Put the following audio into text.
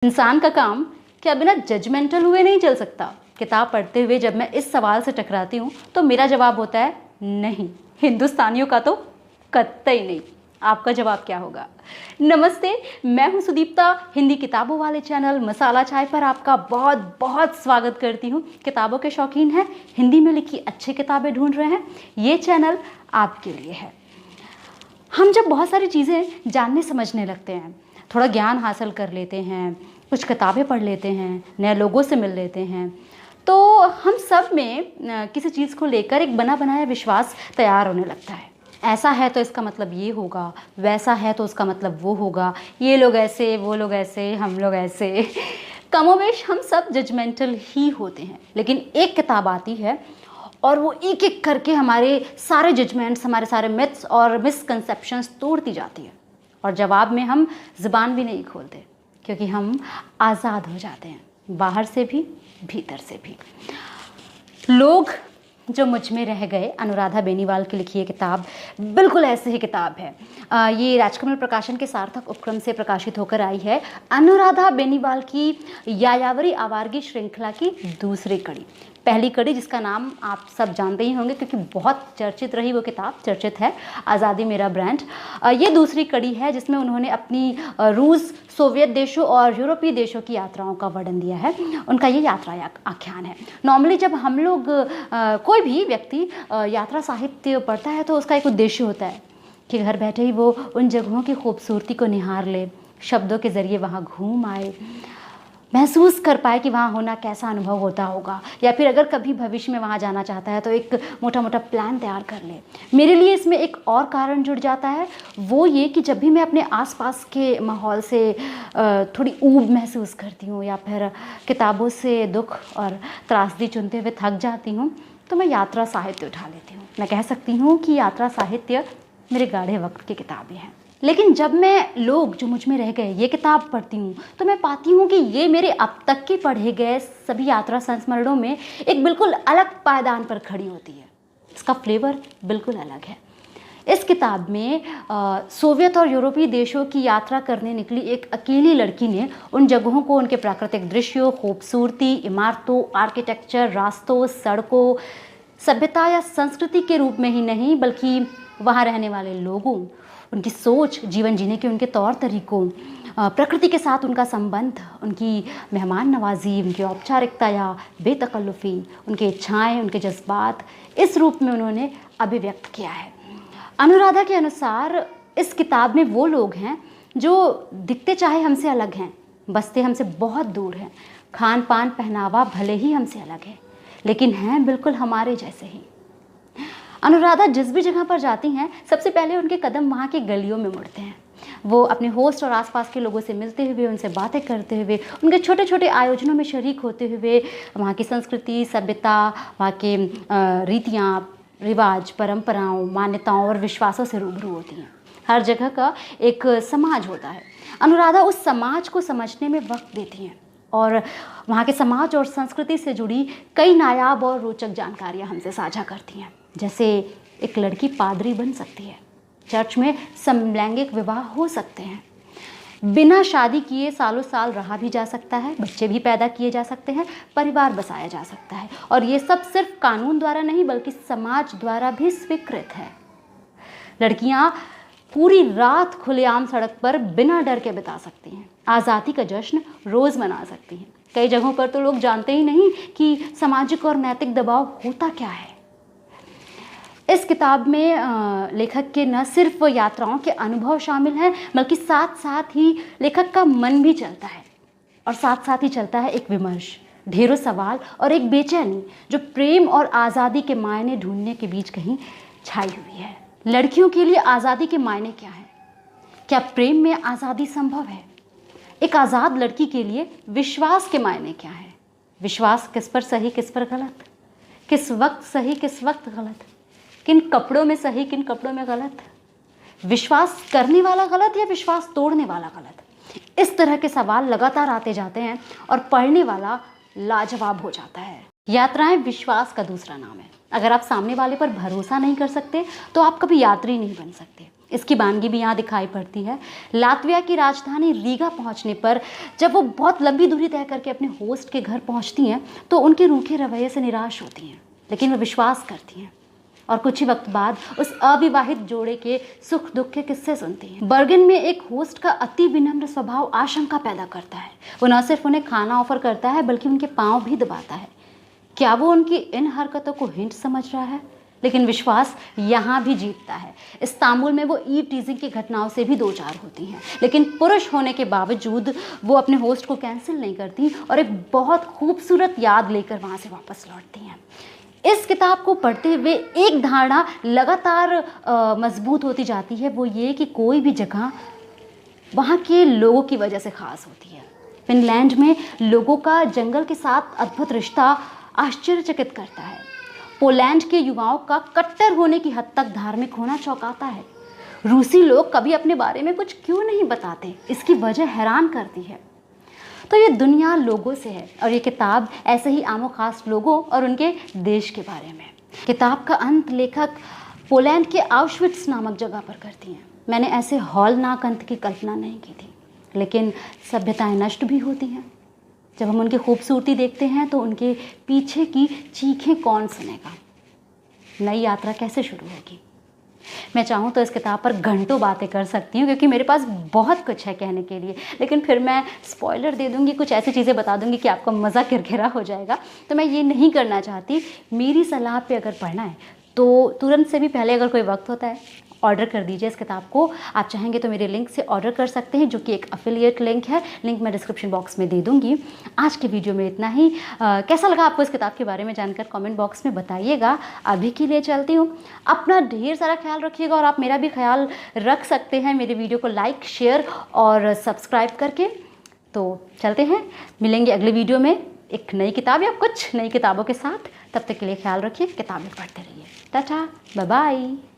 इंसान का काम क्या बिना जजमेंटल हुए नहीं चल सकता। किताब पढ़ते हुए जब मैं इस सवाल से टकराती हूँ तो मेरा जवाब होता है नहीं, हिंदुस्तानियों का तो कतई नहीं। आपका जवाब क्या होगा? नमस्ते, मैं हूँ सुदीप्ता। हिंदी किताबों वाले चैनल मसाला चाय पर आपका बहुत बहुत स्वागत करती हूँ। किताबों के शौकीन हैं, हिंदी में लिखी अच्छी किताबें ढूंढ रहे हैं, ये चैनल आपके लिए है। हम जब बहुत सारी चीज़ें जानने समझने लगते हैं, थोड़ा ज्ञान हासिल कर लेते हैं, कुछ किताबें पढ़ लेते हैं, नए लोगों से मिल लेते हैं, तो हम सब में किसी चीज़ को लेकर एक बना बनाया विश्वास तैयार होने लगता है। ऐसा है तो इसका मतलब ये होगा, वैसा है तो उसका मतलब वो होगा, ये लोग ऐसे, वो लोग ऐसे, हम लोग ऐसे। कमोबेश हम सब जजमेंटल ही होते हैं, लेकिन एक किताब आती है और वो एक एक करके हमारे सारे जजमेंट्स, हमारे सारे मिथ्स और मिसकंसेप्शंस तोड़ती जाती है। और जवाब में हम ज़ुबान भी नहीं खोलते, क्योंकि हम आज़ाद हो जाते हैं, बाहर से भी भीतर से भी। लोग जो मुझ में रह गए, अनुराधा बेनीवाल की लिखी ये किताब बिल्कुल ऐसी ही किताब है। ये राजकमल प्रकाशन के सार्थक उपक्रम से प्रकाशित होकर आई है। अनुराधा बेनीवाल की यायावरी आवारगी श्रृंखला की दूसरी कड़ी। पहली कड़ी जिसका नाम आप सब जानते ही होंगे, क्योंकि बहुत चर्चित रही वो किताब, चर्चित है, आज़ादी मेरा ब्रांड। ये दूसरी कड़ी है जिसमें उन्होंने अपनी रूस, सोवियत देशों और यूरोपीय देशों की यात्राओं का वर्णन दिया है। उनका ये यात्रा आख्यान है। नॉर्मली जब हम लोग कोई भी व्यक्ति यात्रा साहित्य पढ़ता है तो उसका एक उद्देश्य होता है कि घर बैठे ही वो उन जगहों की खूबसूरती को निहार ले, शब्दों के ज़रिए वहाँ घूम आए, महसूस कर पाए कि वहाँ होना कैसा अनुभव होता होगा, या फिर अगर कभी भविष्य में वहाँ जाना चाहता है तो एक मोटा मोटा प्लान तैयार कर ले। मेरे लिए इसमें एक और कारण जुड़ जाता है, वो ये कि जब भी मैं अपने आसपास के माहौल से थोड़ी ऊब महसूस करती हूँ या फिर किताबों से दुख और त्रासदी चुनते हुए थक जाती हूँ, तो मैं यात्रा साहित्य उठा लेती हूँ। मैं कह सकती हूँ कि यात्रा साहित्य मेरे गाढ़े वक्त की किताबें हैं। लेकिन जब मैं लोग जो मुझ में रह गए ये किताब पढ़ती हूँ तो मैं पाती हूँ कि ये मेरे अब तक के पढ़े गए सभी यात्रा संस्मरणों में एक बिल्कुल अलग पायदान पर खड़ी होती है। इसका फ्लेवर बिल्कुल अलग है। इस किताब में सोवियत और यूरोपीय देशों की यात्रा करने निकली एक अकेली लड़की ने उन जगहों को उनके प्राकृतिक दृश्यों, खूबसूरती, इमारतों, आर्किटेक्चर, रास्तों, सड़कों, सभ्यता या संस्कृति के रूप में ही नहीं, बल्कि वहाँ रहने वाले लोगों, उनकी सोच, जीवन जीने के उनके तौर तरीकों, प्रकृति के साथ उनका संबंध, उनकी मेहमान नवाजी, उनकी औपचारिकता या बेतकल्लुफ़ी, उनकी इच्छाएं, उनके जज्बात, इस रूप में उन्होंने अभिव्यक्त किया है। अनुराधा के अनुसार इस किताब में वो लोग हैं जो दिखते चाहे हमसे अलग हैं, बसते हमसे बहुत दूर हैं, खान पान पहनावा भले ही हमसे अलग है, लेकिन हैं बिल्कुल हमारे जैसे ही। अनुराधा जिस भी जगह पर जाती हैं, सबसे पहले उनके कदम वहाँ की गलियों में मुड़ते हैं। वो अपने होस्ट और आसपास के लोगों से मिलते हुए, उनसे बातें करते हुए, उनके छोटे छोटे आयोजनों में शरीक होते हुए वहाँ की संस्कृति, सभ्यता, वहाँ के रीतियाँ, रिवाज, परंपराओं, मान्यताओं और विश्वासों से रूबरू होती हैं। हर जगह का एक समाज होता है। अनुराधा उस समाज को समझने में वक्त देती हैं और वहाँ के समाज और संस्कृति से जुड़ी कई नायाब और रोचक जानकारियाँ हमसे साझा करती हैं। जैसे एक लड़की पादरी बन सकती है, चर्च में समलैंगिक विवाह हो सकते हैं, बिना शादी किए सालों साल रहा भी जा सकता है, बच्चे भी पैदा किए जा सकते हैं, परिवार बसाया जा सकता है, और ये सब सिर्फ कानून द्वारा नहीं बल्कि समाज द्वारा भी स्वीकृत है। लड़कियां पूरी रात खुलेआम सड़क पर बिना डर के बिता सकती हैं, आज़ादी का जश्न रोज मना सकती हैं। कई जगहों पर तो लोग जानते ही नहीं कि सामाजिक और नैतिक दबाव होता क्या है। इस किताब में लेखक के न सिर्फ यात्राओं के अनुभव शामिल हैं, बल्कि साथ साथ ही लेखक का मन भी चलता है, और साथ साथ ही चलता है एक विमर्श, ढेरों सवाल और एक बेचैनी जो प्रेम और आज़ादी के मायने ढूंढने के बीच कहीं छाई हुई है। लड़कियों के लिए आज़ादी के मायने क्या है? क्या प्रेम में आज़ादी संभव है? एक आज़ाद लड़की के लिए विश्वास के मायने क्या है? विश्वास किस पर सही, किस पर गलत, किस वक्त सही, किस वक्त गलत, किन कपड़ों में सही, किन कपड़ों में गलत, विश्वास करने वाला गलत या विश्वास तोड़ने वाला गलत। इस तरह के सवाल लगातार आते जाते हैं और पढ़ने वाला लाजवाब हो जाता है। यात्राएं विश्वास का दूसरा नाम है। अगर आप सामने वाले पर भरोसा नहीं कर सकते तो आप कभी यात्री नहीं बन सकते। इसकी वानगी भी यहाँ दिखाई पड़ती है। लातविया की राजधानी रीगा पहुँचने पर जब वो बहुत लंबी दूरी तय करके अपने होस्ट के घर पहुँचती हैं तो उनके रूखे रवैये से निराश होती हैं, लेकिन वो विश्वास करती हैं और कुछ ही वक्त बाद उस अविवाहित जोड़े के सुख दुख के किस्से सुनती हैं। बर्गन में एक होस्ट का अति विनम्र स्वभाव आशंका पैदा करता है। वो न सिर्फ उन्हें खाना ऑफर करता है बल्कि उनके पांव भी दबाता है। क्या वो उनकी इन हरकतों को हिंट समझ रहा है? लेकिन विश्वास यहाँ भी जीतता है। इस्तांबुल में वो ईव टीजिंग की घटनाओं से भी दो चार होती हैं, लेकिन पुरुष होने के बावजूद वो अपने होस्ट को कैंसिल नहीं करती और एक बहुत खूबसूरत याद लेकर वहाँ से वापस लौटती हैं। इस किताब को पढ़ते हुए एक धारणा लगातार मजबूत होती जाती है, वो ये कि कोई भी जगह वहाँ के लोगों की वजह से ख़ास होती है। फिनलैंड में लोगों का जंगल के साथ अद्भुत रिश्ता आश्चर्यचकित करता है। पोलैंड के युवाओं का कट्टर होने की हद तक धार्मिक होना चौंकाता है। रूसी लोग कभी अपने बारे में कुछ क्यों नहीं बताते, इसकी वजह हैरान करती है। तो ये दुनिया लोगों से है और ये किताब ऐसे ही आमो खास लोगों और उनके देश के बारे में। किताब का अंत लेखक पोलैंड के आउशविट्स नामक जगह पर करती हैं। मैंने ऐसे हौलनाक अंत की कल्पना नहीं की थी, लेकिन सभ्यताएं नष्ट भी होती हैं। जब हम उनकी खूबसूरती देखते हैं तो उनके पीछे की चीखें कौन सुनेगा? नई यात्रा कैसे शुरू होगी? मैं चाहूँ तो इस किताब पर घंटों बातें कर सकती हूँ, क्योंकि मेरे पास बहुत कुछ है कहने के लिए, लेकिन फिर मैं स्पॉइलर दे दूँगी, कुछ ऐसी चीज़ें बता दूँगी कि आपका मज़ा किरकिरा हो जाएगा। तो मैं ये नहीं करना चाहती। मेरी सलाह पे अगर पढ़ना है तो तुरंत से भी पहले अगर कोई वक्त होता है ऑर्डर कर दीजिए इस किताब को। आप चाहेंगे तो मेरे लिंक से ऑर्डर कर सकते हैं, जो कि एक अफिलिएट लिंक है। लिंक मैं डिस्क्रिप्शन बॉक्स में दे दूँगी। आज के वीडियो में इतना ही। कैसा लगा आपको इस किताब के बारे में जानकर कमेंट बॉक्स में बताइएगा। अभी के लिए चलती हूँ। अपना ढेर सारा ख्याल रखिएगा और आप मेरा भी ख्याल रख सकते हैं मेरे वीडियो को लाइक, शेयर और सब्सक्राइब करके। तो चलते हैं, मिलेंगे अगले वीडियो में एक नई किताब या कुछ नई किताबों के साथ। तब तक के लिए ख्याल रखिए, किताबें पढ़ते रहिए। टाटा, बाय बाय।